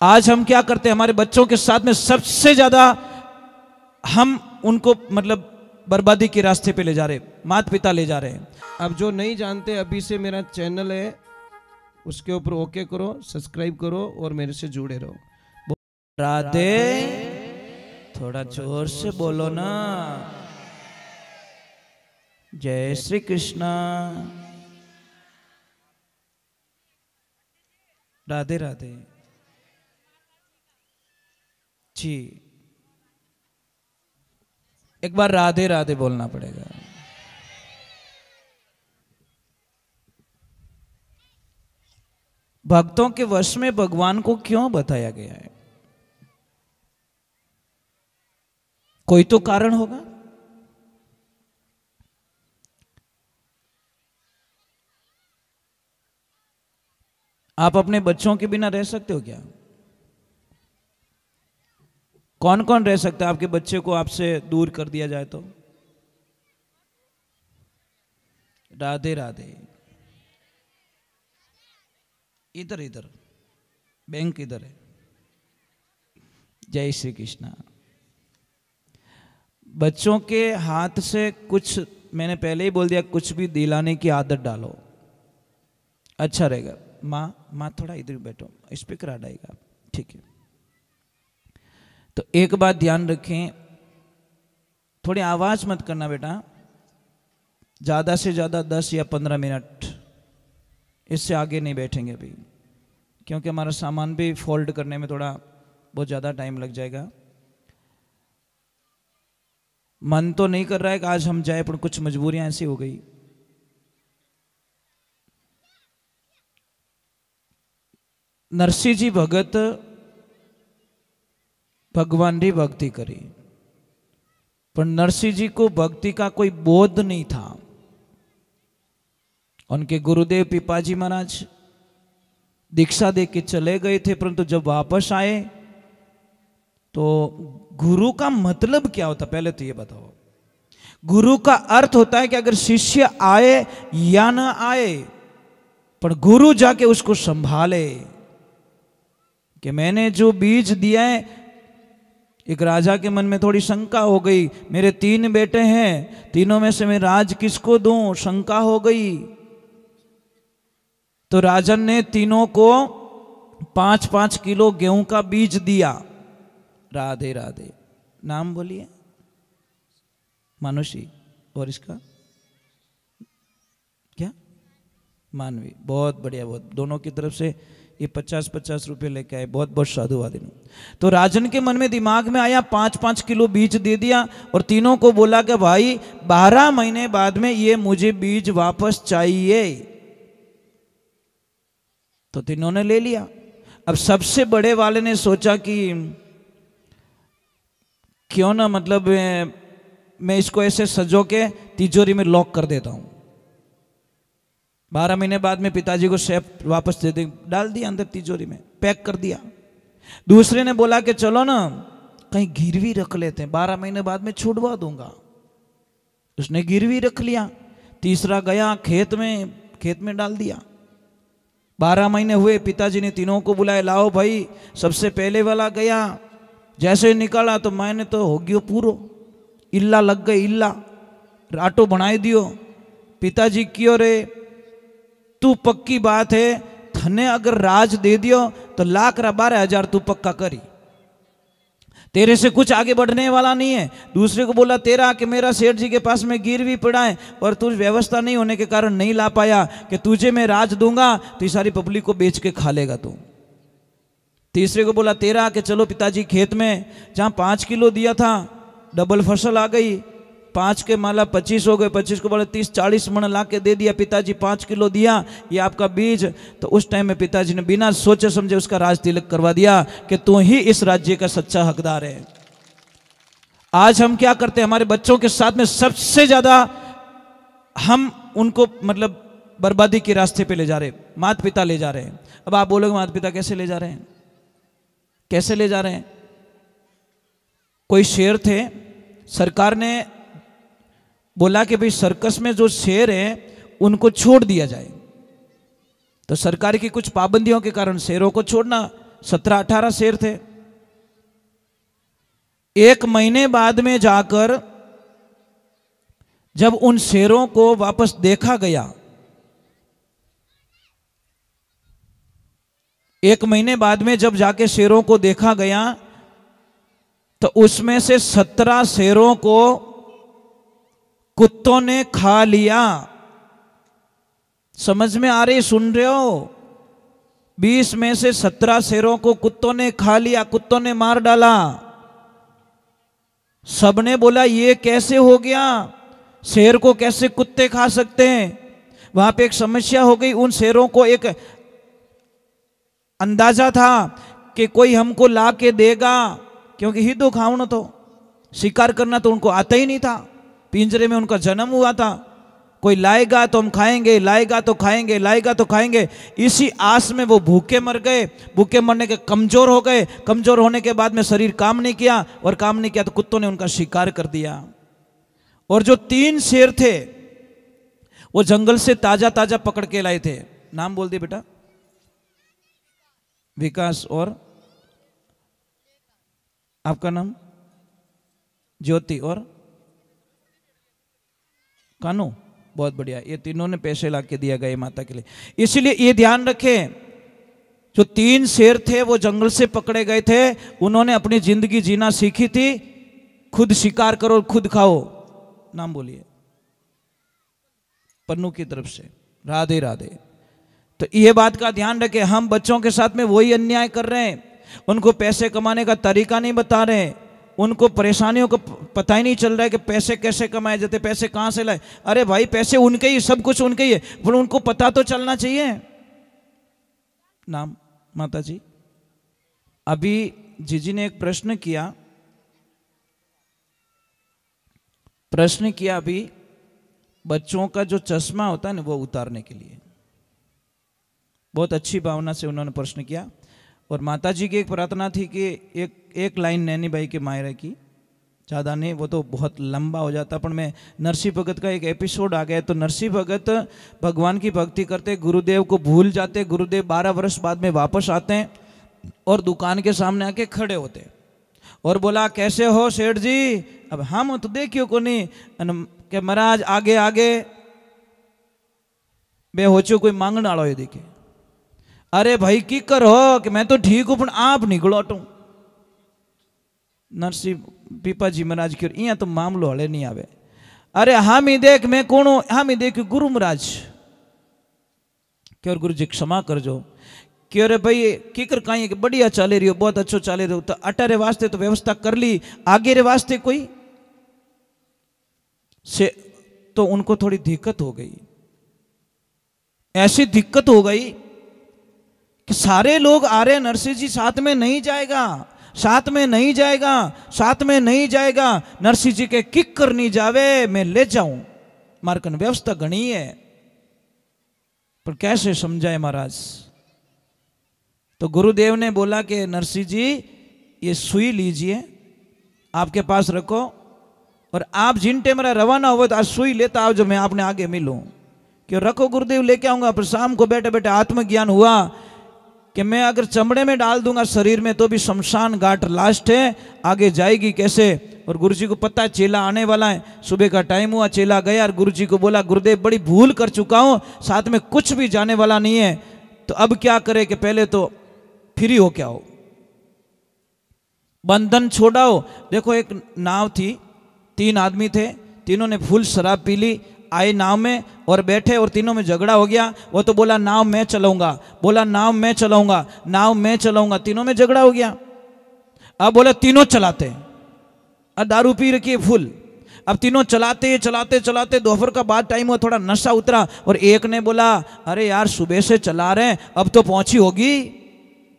आज हम क्या करते हैं, हमारे बच्चों के साथ में सबसे ज्यादा हम उनको मतलब बर्बादी के रास्ते पे ले जा रहे, माता पिता ले जा रहे हैं। अब जो नहीं जानते, अभी से मेरा चैनल है, उसके ऊपर ओके करो, सब्सक्राइब करो और मेरे से जुड़े रहो। राधे, थोड़ा जोर से बोलो ना। जय श्री कृष्णा। राधे राधे जी। एक बार राधे राधे बोलना पड़ेगा। भक्तों के वश में भगवान को क्यों बताया गया है? कोई तो कारण होगा। आप अपने बच्चों के बिना रह सकते हो क्या? कौन कौन रह सकता है? आपके बच्चे को आपसे दूर कर दिया जाए तो? राधे राधे। इधर इधर बैंक इधर है। जय श्री कृष्णा। बच्चों के हाथ से कुछ, मैंने पहले ही बोल दिया, कुछ भी दिलाने की आदत डालो, अच्छा रहेगा। माँ थोड़ा इधर बैठो, स्पीकर हटाएगा, ठीक है। तो एक बात ध्यान रखें, थोड़ी आवाज मत करना बेटा, ज्यादा से ज्यादा 10 या 15 मिनट, इससे आगे नहीं बैठेंगे अभी, क्योंकि हमारा सामान भी फोल्ड करने में थोड़ा बहुत ज्यादा टाइम लग जाएगा। मन तो नहीं कर रहा है कि आज हम जाए, पर कुछ मजबूरियां ऐसी हो गई। नरसिंह जी भगत भगवान की भक्ति करी, पर नरसिंह जी को भक्ति का कोई बोध नहीं था। उनके गुरुदेव पिपाजी महाराज दीक्षा दे के चले गए थे, परंतु जब वापस आए तो गुरु का मतलब क्या होता, पहले तो ये बताओ। गुरु का अर्थ होता है कि अगर शिष्य आए या ना आए, पर गुरु जाके उसको संभाले। कि मैंने जो बीज दिया है, एक राजा के मन में थोड़ी शंका हो गई, मेरे 3 बेटे हैं, तीनों में से मैं राज किसको दूं, शंका हो गई। तो राजन ने तीनों को 5-5 किलो गेहूं का बीज दिया। राधे राधे। नाम बोलिए। मानुषी, और इसका क्या? मानवी। बहुत बढ़िया, बहुत, दोनों की तरफ से ये 50-50 रुपए लेके आए, बहुत बहुत साधुवाद। तो राजन के मन में दिमाग में आया, 5-5 किलो बीज दे दिया और तीनों को बोला कि भाई 12 महीने बाद में ये मुझे बीज वापस चाहिए। तो तीनों ने ले लिया। अब सबसे बड़े वाले ने सोचा कि क्यों ना, मतलब मैं इसको ऐसे सजो के तिजोरी में लॉक कर देता हूं। 12 महीने बाद में पिताजी को शेप वापस दे दे, डाल दिया अंदर तिजोरी में, पैक कर दिया। दूसरे ने बोला कि चलो ना कहीं गिरवी रख लेते हैं, 12 महीने बाद में छुड़वा दूंगा। उसने गिरवी रख लिया। तीसरा गया खेत में डाल दिया। 12 महीने हुए, पिताजी ने तीनों को बुलाया, लाओ भाई। सबसे पहले वाला गया, जैसे निकाला तो मैंने तो हो गयो पूरो, इल्ला लग गई, इल्ला राटो बनाई दियो। पिताजी क्यों रे, तू पक्की बात है, थने अगर राज दे दियो तो 1,12,000 तू पक्का करी, तेरे से कुछ आगे बढ़ने वाला नहीं है। दूसरे को बोला, तेरा कि मेरा सेठ जी के पास में गिरवी पड़ा है और तुझ व्यवस्था नहीं होने के कारण नहीं ला पाया, कि तुझे मैं राज दूंगा तो सारी पब्लिक को बेच के खा लेगा तू। तीसरे को बोला, तेरा कि चलो पिताजी खेत में जहां 5 किलो दिया था, डबल फसल आ गई, 5 के माला 25 हो गए, 25 को बोले 30-40 मन ला के दे दिया। पिताजी 5 किलो दिया, ये आपका बीज। तो उस टाइम में पिताजी ने बिना सोचे समझे उसका राज तिलक करवा दिया कि तू ही इस राज्य का सच्चा हकदार है। आज हम क्या करते हैं, हमारे बच्चों के साथ में सबसे ज्यादा हम उनको मतलब बर्बादी के रास्ते पे ले जा रहे, माता पिता ले जा रहे हैं। अब आप बोलोगे माता पिता कैसे ले जा रहे हैं, कैसे ले जा रहे हैं? कोई शेर थे, सरकार ने बोला कि भाई सर्कस में जो शेर हैं उनको छोड़ दिया जाए। तो सरकार की कुछ पाबंदियों के कारण शेरों को छोड़ना 17-18 शेर थे। 1 महीने बाद में जाकर जब उन शेरों को वापस देखा गया, 1 महीने बाद में जब जाके शेरों को देखा गया, तो उसमें से 17 शेरों को कुत्तों ने खा लिया। समझ में आ रही, सुन रहे हो? 20 में से 17 शेरों को कुत्तों ने खा लिया, कुत्तों ने मार डाला। सबने बोला ये कैसे हो गया, शेर को कैसे कुत्ते खा सकते हैं? वहां पे एक समस्या हो गई। उन शेरों को एक अंदाजा था कि कोई हमको ला के देगा, क्योंकि हिंदू खाऊन तो शिकार करना तो उनको आता ही नहीं था, पिंजरे में उनका जन्म हुआ था। कोई लाएगा तो हम खाएंगे, लाएगा तो खाएंगे, लाएगा तो खाएंगे। इसी आस में वो भूखे मर गए। भूखे मरने के कमजोर हो गए। कमजोर होने के बाद में शरीर काम नहीं किया, और काम नहीं किया तो कुत्तों ने उनका शिकार कर दिया। और जो 3 शेर थे वो जंगल से ताजा ताजा पकड़ के लाए थे। नाम बोल दिए बेटा। विकास और आपका नाम? ज्योति और कानू। बहुत बढ़िया। ये तीनों ने पैसे ला के दिया गए माता के लिए। इसलिए ये ध्यान रखें, जो 3 शेर थे वो जंगल से पकड़े गए थे, उन्होंने अपनी जिंदगी जीना सीखी थी। खुद शिकार करो, खुद खाओ। नाम बोलिए। पन्नू की तरफ से राधे राधे। तो ये बात का ध्यान रखें, हम बच्चों के साथ में वही अन्याय कर रहे हैं। उनको पैसे कमाने का तरीका नहीं बता रहे, उनको परेशानियों को पता ही नहीं चल रहा है कि पैसे कैसे कमाए जाते, पैसे कहाँ से लाए। अरे भाई पैसे उनके ही, सब कुछ उनके ही है, पर उनको पता तो चलना चाहिए। नाम माता जी। अभी जीजी ने एक प्रश्न किया अभी, बच्चों का जो चश्मा होता है ना वो उतारने के लिए। बहुत अच्छी भावना से उन्होंने प्रश्न किया। और माता जी की एक प्रार्थना थी कि एक लाइन नैनी भाई के मायरे की, ज़्यादा नहीं, वो तो बहुत लंबा हो जाता। पर मैं नरसिंह भगत का एक एपिसोड आ गया, तो नरसिंह भगत भगवान की भक्ति करते, गुरुदेव को भूल जाते। गुरुदेव 12 वर्ष बाद में वापस आते हैं और दुकान के सामने आके खड़े होते और बोला कैसे हो सेठ जी? अब हम तो देखियो को नहीं कि महाराज आगे आगे बे होचो कोई मांगने वालों ये देखे। अरे भाई की कर हो कि मैं तो ठीक हूं, पर आप निकलो टू। नरसिंह पीपा जी महाराज की इं तो मामलो हले नहीं आवे। अरे हम ही देख मैं कौन हूं, हम ही देख गुरु महाराज क्यों? गुरु जी क्षमा कर जो क्यों? रे भाई किकर कहीं कि बढ़िया चाले रही हो, बहुत अच्छो चाले रही हो, तो अटारे वास्ते तो व्यवस्था कर ली, आगे रे वास्ते कोई से तो उनको थोड़ी दिक्कत हो गई। ऐसी दिक्कत हो गई कि सारे लोग आ रहे, नरसिंह जी साथ में नहीं जाएगा, साथ में नहीं जाएगा, साथ में नहीं जाएगा। नरसिंह जी के किक करनी जावे, मैं ले जाऊं, मारकन व्यवस्था घनी है, पर कैसे समझाए महाराज? तो गुरुदेव ने बोला कि नरसिंह जी ये सुई लीजिए, आपके पास रखो, और आप जिन टाइम रवाना हो तो आज सुई लेता आओ जो मैं आपने आगे मिलूं। क्यों? रखो गुरुदेव लेके आऊंगा। पर शाम को बैठे बैठे आत्मज्ञान हुआ कि मैं अगर चमड़े में डाल दूंगा शरीर में तो भी शमशान घाट लास्ट है, आगे जाएगी कैसे? और गुरु जी को पता है चेला आने वाला है। सुबह का टाइम हुआ, चेला गया और गुरु जी को बोला गुरुदेव बड़ी भूल कर चुका हूं, साथ में कुछ भी जाने वाला नहीं है, तो अब क्या करे कि पहले तो फ्री हो क्या हो, बंधन छोड़ाओ। देखो एक नाव थी, 3 आदमी थे, तीनों ने फुल शराब पी ली, आए नाव में और बैठे और तीनों में झगड़ा हो गया। वो तो बोला नाव मैं चलाऊंगा, बोला नाव मैं चलाऊंगा, नाव मैं चलाऊंगा, तीनों में झगड़ा हो गया। अब बोले तीनों चलाते, अब दारू पी रखी है फुल, अब तीनों चलाते चलाते चलाते दोपहर का बाद टाइम हुआ, थोड़ा नशा उतरा और एक ने बोला अरे यार सुबह से चला रहे हैं अब तो पहुंची होगी,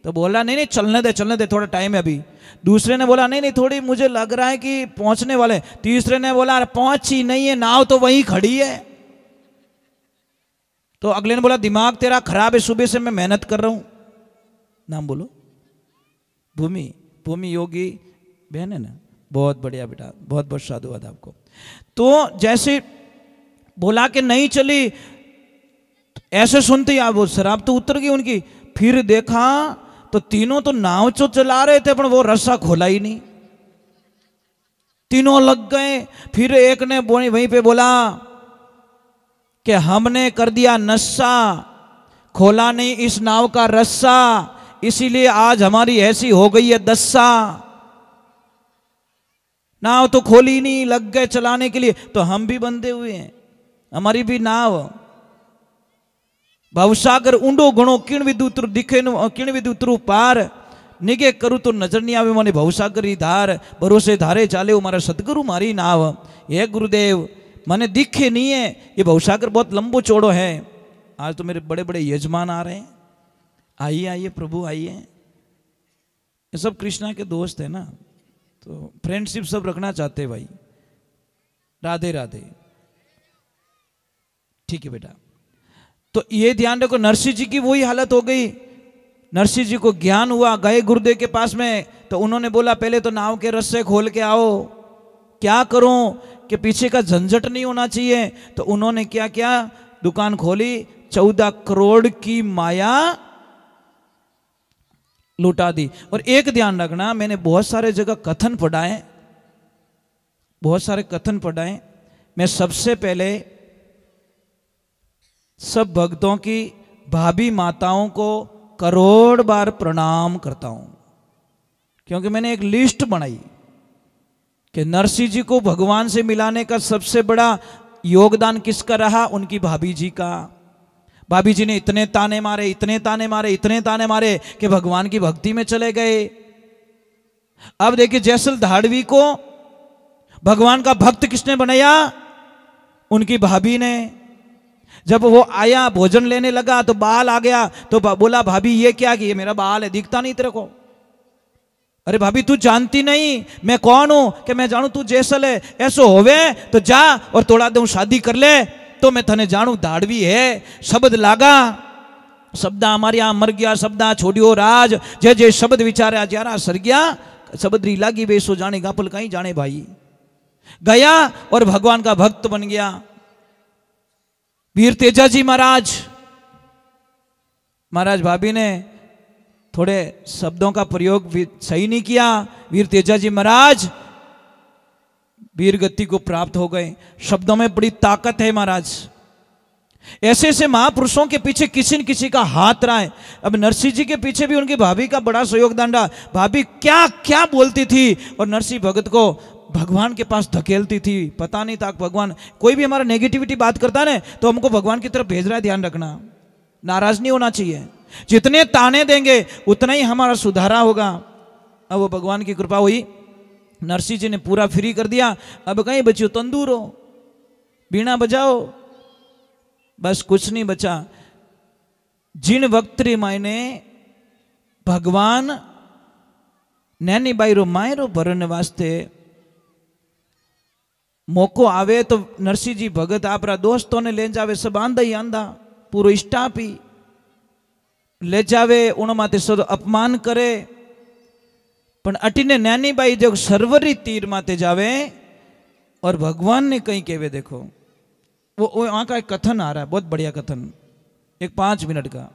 तो बोला नहीं नहीं चलने दे थोड़ा टाइम है अभी। दूसरे ने बोला नहीं नहीं थोड़ी मुझे लग रहा है कि पहुंचने वाले। तीसरे ने बोला अरे पहुंची नहीं है, नाव तो वहीं खड़ी है। तो अगले ने बोला दिमाग तेरा खराब है, सुबह से मैं मेहनत कर रहा हूं। नाम बोलो। भूमि, भूमि योगी बहन है ना, बहुत बढ़िया बेटा, बहुत बहुत साधुवाद आपको। तो जैसे बोला कि नहीं चली, ऐसे सुनते ही आप वो शराब तो उतर गई उनकी। फिर देखा तो तीनों तो नाव तो चला रहे थे, पर वो रस्सा खोला ही नहीं। तीनों लग गए। फिर एक ने वहीं पे बोला कि हमने कर दिया नस्सा, खोला नहीं इस नाव का रस्सा, इसीलिए आज हमारी ऐसी हो गई है दस्सा। नाव तो खोली नहीं, लग गए चलाने के लिए। तो हम भी बंधे हुए हैं, हमारी भी नाव। भवसागर ऊंडो घणो किण विद उतरू दिखे किण विद उतरू पार, निगे करूँ तो नजर नहीं आवे माने भवसागर ही धार, भरोसे धारे चाले मारा सदगुरु मारी नाव। हे गुरुदेव मने दिखे नहीं है, ये भवसागर बहुत लंबो चौड़ो है। आज तो मेरे बड़े बड़े यजमान आ रहे हैं, आइए आइए प्रभु आइए। ये सब कृष्णा के दोस्त है ना, तो फ्रेंडशिप सब रखना चाहते हैं भाई। राधे राधे। ठीक है बेटा। तो ये ध्यान रखो, नरसिंह जी की वही हालत हो गई। नरसिंह जी को ज्ञान हुआ, गए गुरुदेव के पास में, तो उन्होंने बोला पहले तो नाव के रस्से खोल के आओ। क्या करूं कि पीछे का झंझट नहीं होना चाहिए। तो उन्होंने क्या किया, दुकान खोली, 14 करोड़ की माया लुटा दी। और एक ध्यान रखना, मैंने बहुत सारे जगह कथन पढ़ाए, बहुत सारे कथन पढ़ाए। मैं सबसे पहले सब भक्तों की भाभी माताओं को करोड़ बार प्रणाम करता हूं, क्योंकि मैंने एक लिस्ट बनाई कि नरसिंह जी को भगवान से मिलाने का सबसे बड़ा योगदान किसका रहा, उनकी भाभी जी का। भाभी जी ने इतने ताने मारे, इतने ताने मारे, इतने ताने मारे कि भगवान की भक्ति में चले गए। अब देखिए जैसल धाड़वी को भगवान का भक्त किसने बनाया, उनकी भाभी ने। जब वो आया भोजन लेने लगा तो बाल आ गया, तो बोला भाभी ये क्या, कि ये मेरा बाल है, दिखता नहीं तेरे को। अरे भाभी तू जानती नहीं मैं कौन हूं, कि मैं जानू तू जैसल है, ऐसो होवे तो जा और तोड़ा दूं शादी कर ले, तो मैं थने जानू धाड़वी है। शब्द लागा, शब्द हमारे यहां मर गया, शब्द छोड़ियो राज, जय जय शब्द विचारा ज्यारा सर गया, शब्द री लागी बेसो जाने गापल कहीं जाने भाई। गया और भगवान का भक्त बन गया। वीर तेजाजी महाराज भाभी ने थोड़े शब्दों का प्रयोग सही नहीं किया। वीर तेजाजी महाराज वीर गति को प्राप्त हो गए। शब्दों में बड़ी ताकत है महाराज। ऐसे ऐसे महापुरुषों के पीछे किसी न किसी का हाथ रहा है। अब नरसिंह जी के पीछे भी उनकी भाभी का बड़ा सहयोगदान रहा। भाभी क्या क्या बोलती थी और नरसिंह भगत को भगवान के पास धकेलती थी, पता नहीं था भगवान। कोई भी हमारा नेगेटिविटी बात करता है ना, तो हमको भगवान की तरफ भेज रहा है, ध्यान रखना, नाराज नहीं होना चाहिए। जितने ताने देंगे उतना ही हमारा सुधारा होगा। अब वो भगवान की कृपा हुई, नरसिंह जी ने पूरा फ्री कर दिया। अब कहीं बच्चियों तंदूर हो, बीणा बजाओ, बस कुछ नहीं बचा। जिन वक्त रे मायने भगवान नैनी बाई रो मायरो भरने वास्ते मौको आवे तो नरसिंह जी भगत आपरा दोस्तों ने ले जावे, सब आंधा ही आंधा, पूरो स्टाफ ही ले जावे, उनमाते सब अपमान करे। पण अटीने नैनी बाई जो सरवरी तीर माते जावे और भगवान ने कहीं कहवे, देखो वो वहां का एक कथन आ रहा है, बहुत बढ़िया कथन, एक 5 मिनट का।